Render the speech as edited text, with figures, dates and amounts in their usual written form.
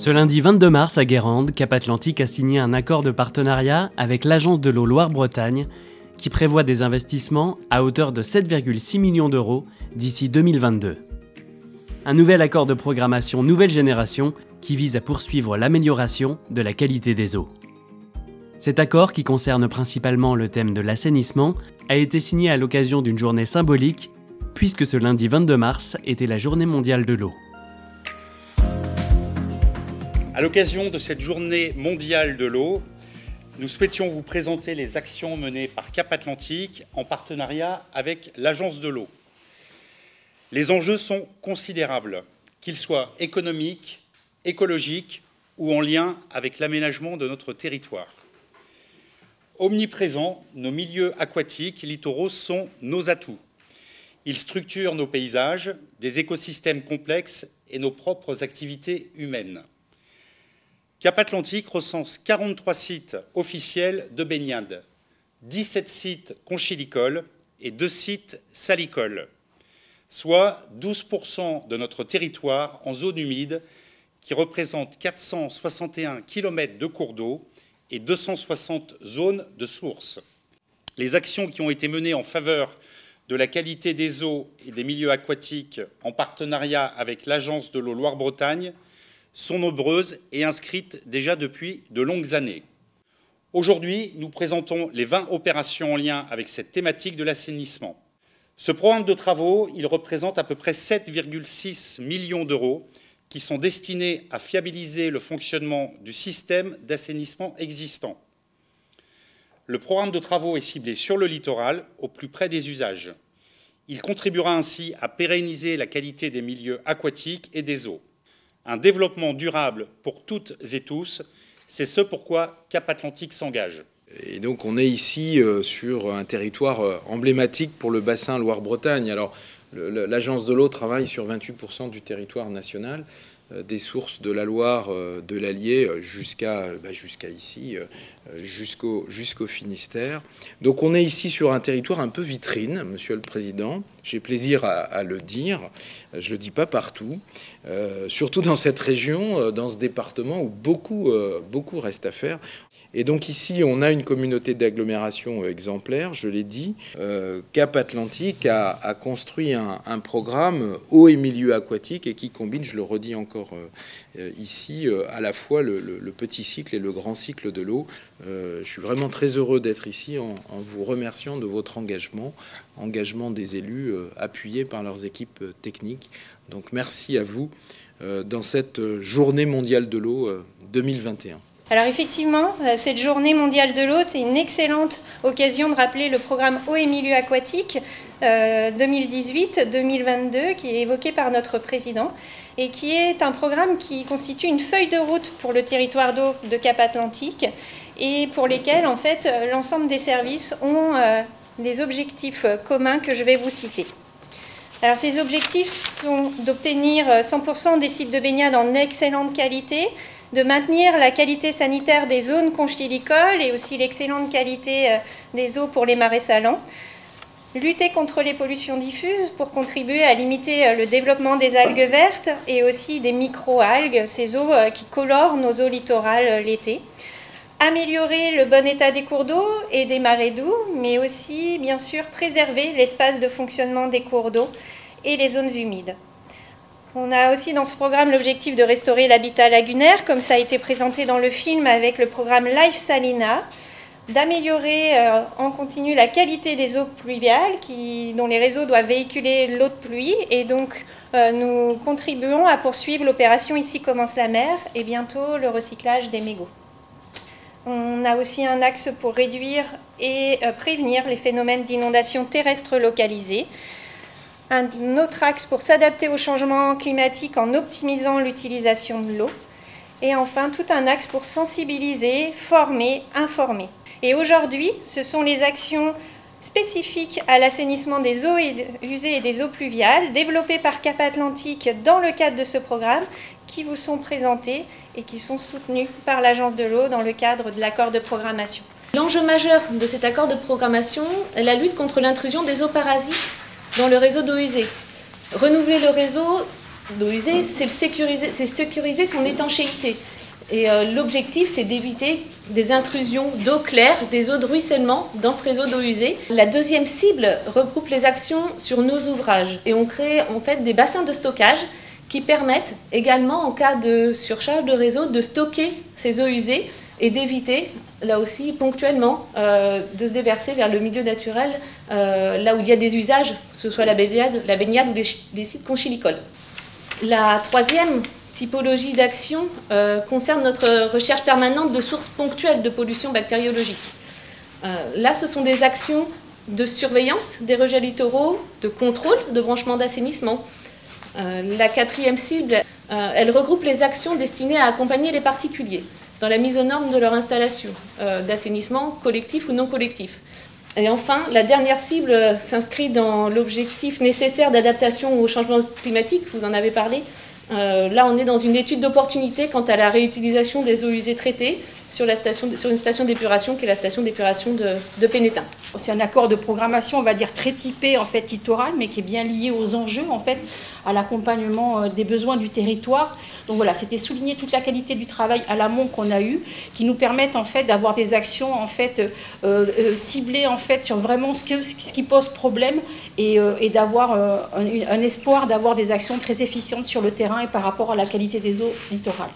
Ce lundi 22 mars à Guérande, Cap Atlantique a signé un accord de partenariat avec l'Agence de l'eau Loire-Bretagne qui prévoit des investissements à hauteur de 7,6 millions d'euros d'ici 2022. Un nouvel accord de programmation nouvelle génération qui vise à poursuivre l'amélioration de la qualité des eaux. Cet accord, qui concerne principalement le thème de l'assainissement, a été signé à l'occasion d'une journée symbolique, puisque ce lundi 22 mars était la Journée mondiale de l'eau. À l'occasion de cette Journée mondiale de l'eau, nous souhaitions vous présenter les actions menées par Cap Atlantique en partenariat avec l'Agence de l'eau. Les enjeux sont considérables, qu'ils soient économiques, écologiques ou en lien avec l'aménagement de notre territoire. Omniprésents, nos milieux aquatiques littoraux sont nos atouts. Ils structurent nos paysages, des écosystèmes complexes et nos propres activités humaines. Cap Atlantique recense 43 sites officiels de baignade, 17 sites conchilicoles et 2 sites salicoles, soit 12% de notre territoire en zone humide qui représente 461 km de cours d'eau et 260 zones de sources. Les actions qui ont été menées en faveur de la qualité des eaux et des milieux aquatiques en partenariat avec l'Agence de l'eau Loire-Bretagne sont nombreuses et inscrites déjà depuis de longues années. Aujourd'hui, nous présentons les 20 opérations en lien avec cette thématique de l'assainissement. Ce programme de travaux, il représente à peu près 7,6 millions d'euros qui sont destinés à fiabiliser le fonctionnement du système d'assainissement existant. Le programme de travaux est ciblé sur le littoral, au plus près des usages. Il contribuera ainsi à pérenniser la qualité des milieux aquatiques et des eaux. Un développement durable pour toutes et tous, c'est ce pourquoi Cap Atlantique s'engage. Et donc on est ici sur un territoire emblématique pour le bassin Loire-Bretagne. Alors l'Agence de l'eau travaille sur 28% du territoire national, des sources de la Loire, de l'Allier jusqu'à ici, jusqu'au Finistère. Donc on est ici sur un territoire un peu vitrine, Monsieur le Président. J'ai plaisir à le dire. Je le dis pas partout, surtout dans cette région, dans ce département où beaucoup reste à faire. Et donc ici, on a une communauté d'agglomération exemplaire, je l'ai dit. Cap Atlantique a construit un programme eau et milieu aquatique et qui combine, je le redis encore ici, à la fois le petit cycle et le grand cycle de l'eau. Je suis vraiment très heureux d'être ici en vous remerciant de votre engagement des élus appuyés par leurs équipes techniques. Donc merci à vous dans cette journée mondiale de l'eau 2021. Alors effectivement, cette journée mondiale de l'eau, c'est une excellente occasion de rappeler le programme Eau et milieu aquatique 2018-2022 qui est évoqué par notre président et qui est un programme qui constitue une feuille de route pour le territoire d'eau de Cap Atlantique et pour lesquels en fait l'ensemble des services ont des objectifs communs que je vais vous citer. Alors ces objectifs sont d'obtenir 100% des sites de baignade en excellente qualité, de maintenir la qualité sanitaire des zones conchilicoles et aussi l'excellente qualité des eaux pour les marais salants, lutter contre les pollutions diffuses pour contribuer à limiter le développement des algues vertes et aussi des micro-algues, ces eaux qui colorent nos eaux littorales l'été, améliorer le bon état des cours d'eau et des marais doux, mais aussi bien sûr préserver l'espace de fonctionnement des cours d'eau et les zones humides. On a aussi dans ce programme l'objectif de restaurer l'habitat lagunaire, comme ça a été présenté dans le film avec le programme Life Salina, d'améliorer en continu la qualité des eaux pluviales dont les réseaux doivent véhiculer l'eau de pluie. Et donc, nous contribuons à poursuivre l'opération Ici commence la mer et bientôt le recyclage des mégots. On a aussi un axe pour réduire et prévenir les phénomènes d'inondation terrestre localisés. Un autre axe pour s'adapter au changement climatique en optimisant l'utilisation de l'eau. Et enfin, tout un axe pour sensibiliser, former, informer. Et aujourd'hui, ce sont les actions spécifiques à l'assainissement des eaux usées et des eaux pluviales, développées par Cap Atlantique dans le cadre de ce programme, qui vous sont présentées et qui sont soutenues par l'Agence de l'eau dans le cadre de l'accord de programmation. L'enjeu majeur de cet accord de programmation est la lutte contre l'intrusion des eaux parasites dans le réseau d'eau usée. Renouveler le réseau d'eau usée, c'est sécuriser son étanchéité. Et l'objectif, c'est d'éviter des intrusions d'eau claire, des eaux de ruissellement dans ce réseau d'eau usée. La deuxième cible regroupe les actions sur nos ouvrages. Et on crée en fait des bassins de stockage qui permettent également, en cas de surcharge de réseau, de stocker ces eaux usées et d'éviter, là aussi, ponctuellement, de se déverser vers le milieu naturel, là où il y a des usages, que ce soit la baignade ou les sites conchylicoles. La troisième typologie d'action concerne notre recherche permanente de sources ponctuelles de pollution bactériologique. Là, ce sont des actions de surveillance des rejets littoraux, de contrôle de branchements d'assainissement. La quatrième cible, elle regroupe les actions destinées à accompagner les particuliers dans la mise aux normes de leur installation d'assainissement collectif ou non collectif. Et enfin, la dernière cible s'inscrit dans l'objectif nécessaire d'adaptation au changement climatique, vous en avez parlé. Là, on est dans une étude d'opportunité quant à la réutilisation des eaux usées traitées sur une station d'épuration qui est la station d'épuration de Pénétin. C'est un accord de programmation, on va dire, très typé en fait littoral, mais qui est bien lié aux enjeux, en fait, à l'accompagnement des besoins du territoire. Donc voilà, c'était souligner toute la qualité du travail à l'amont qu'on a eu, qui nous permettent en fait d'avoir des actions en fait ciblées en fait sur vraiment ce qui pose problème et d'avoir un espoir d'avoir des actions très efficientes sur le terrain et par rapport à la qualité des eaux littorales.